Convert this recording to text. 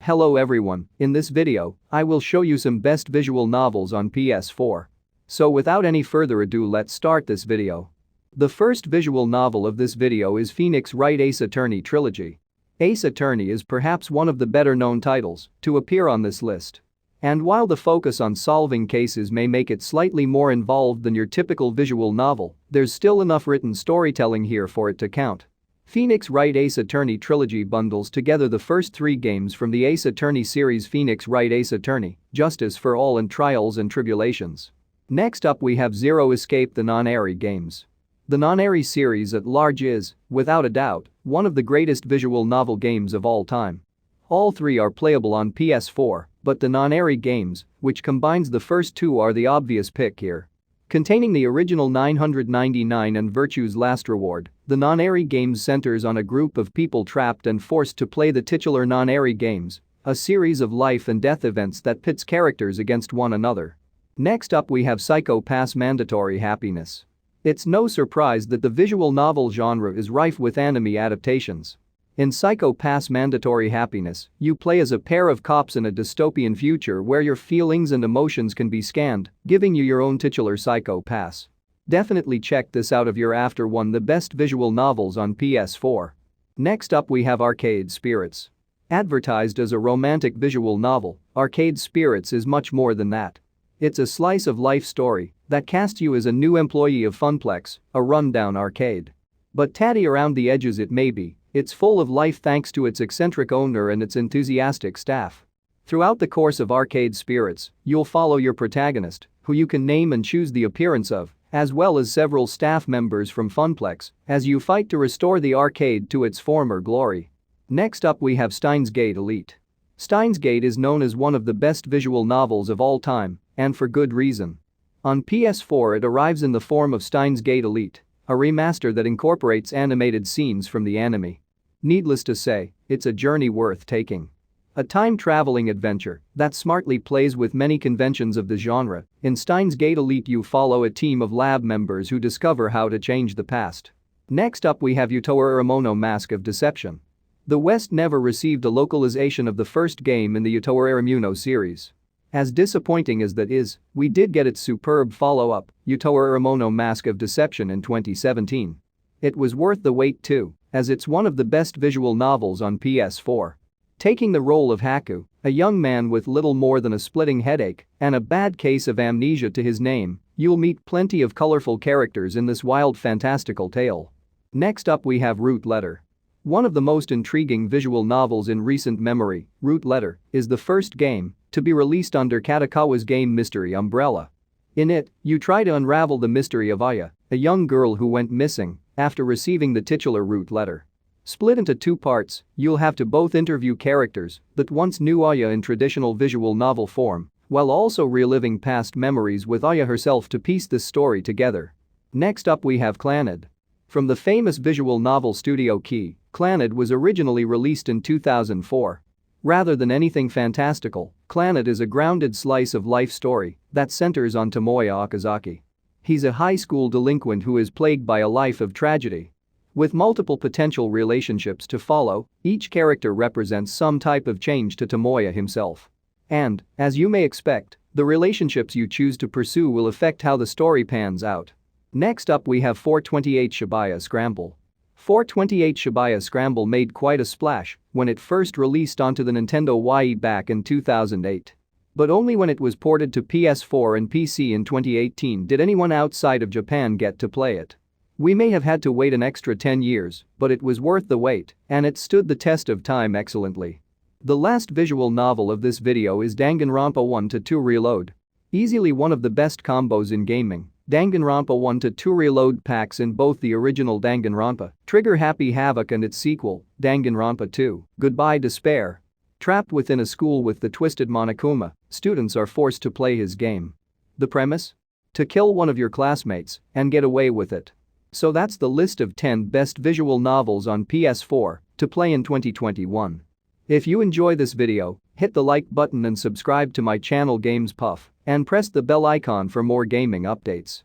Hello everyone, in this video, I will show you some best visual novels on PS4. So without any further ado, let's start this video. The first visual novel of this video is Phoenix Wright Ace Attorney Trilogy. Ace Attorney is perhaps one of the better known titles to appear on this list. And while the focus on solving cases may make it slightly more involved than your typical visual novel, there's still enough written storytelling here for it to count. Phoenix Wright Ace Attorney Trilogy bundles together the first 3 games from the Ace Attorney series: Phoenix Wright Ace Attorney, Justice for All, and Trials and Tribulations. Next up we have Zero Escape: The Nonary games. The Nonary series at large is, without a doubt, one of the greatest visual novel games of all time. All 3 are playable on PS4, but the Nonary games, which combines the first 2, are the obvious pick here. Containing the original 999 and Virtue's Last Reward, the Nonary games centers on a group of people trapped and forced to play the titular Nonary games, a series of life and death events that pits characters against one another. Next up we have Psycho Pass: Mandatory Happiness. It's no surprise that the visual novel genre is rife with anime adaptations. In Psycho Pass: Mandatory Happiness, you play as a pair of cops in a dystopian future where your feelings and emotions can be scanned, giving you your own titular Psycho Pass. Definitely check this out if you're after one of the best visual novels on PS4. Next up we have Arcade Spirits. Advertised as a romantic visual novel, Arcade Spirits is much more than that. It's a slice of life story that casts you as a new employee of Funplex, a rundown arcade. But tatty around the edges it may be, it's full of life thanks to its eccentric owner and its enthusiastic staff. Throughout the course of Arcade Spirits, you'll follow your protagonist, who you can name and choose the appearance of, as well as several staff members from Funplex, as you fight to restore the arcade to its former glory. Next up we have Steins Gate Elite. Steins Gate is known as one of the best visual novels of all time, and for good reason. On PS4 it arrives in the form of Steins Gate Elite, a remaster that incorporates animated scenes from the anime. Needless to say, it's a journey worth taking. A time-traveling adventure that smartly plays with many conventions of the genre. In Steins Gate Elite you follow a team of lab members who discover how to change the past. Next up we have Utawarerumono: Mask of Deception. The West never received a localization of the first game in the Utawarerumono series. As disappointing as that is, we did get its superb follow-up, Utawarerumono: Mask of Deception, in 2017. It was worth the wait too, as it's one of the best visual novels on PS4. Taking the role of Haku, a young man with little more than a splitting headache and a bad case of amnesia to his name, you'll meet plenty of colorful characters in this wild fantastical tale. Next up we have Root Letter. One of the most intriguing visual novels in recent memory, Root Letter is the first game to be released under Kadokawa's game Mystery umbrella. In it, you try to unravel the mystery of Aya, a young girl who went missing after receiving the titular Root Letter. Split into 2 parts, you'll have to both interview characters that once knew Aya in traditional visual novel form, while also reliving past memories with Aya herself to piece this story together. Next up we have Clannad. From the famous visual novel studio Key, Clannad was originally released in 2004. Rather than anything fantastical, Clannad is a grounded slice of life story that centers on Tomoya Okazaki. He's a high school delinquent who is plagued by a life of tragedy. With multiple potential relationships to follow, each character represents some type of change to Tomoya himself. And, as you may expect, the relationships you choose to pursue will affect how the story pans out. Next up we have 428 Shibuya Scramble. 428 Shibuya Scramble made quite a splash when it first released onto the Nintendo Wii back in 2008. But only when it was ported to PS4 and PC in 2018 did anyone outside of Japan get to play it. We may have had to wait an extra 10 years, but it was worth the wait, and it stood the test of time excellently. The last visual novel of this video is Danganronpa 1-2 Reload. Easily one of the best combos in gaming. Danganronpa 1-2 Reload packs in both the original Danganronpa, Trigger Happy Havoc, and its sequel, Danganronpa 2, Goodbye Despair. Trapped within a school with the twisted Monokuma, students are forced to play his game. The premise? To kill one of your classmates and get away with it. So that's the list of 10 best visual novels on PS4 to play in 2021. If you enjoy this video, hit the like button and subscribe to my channel Games Puff, and press the bell icon for more gaming updates.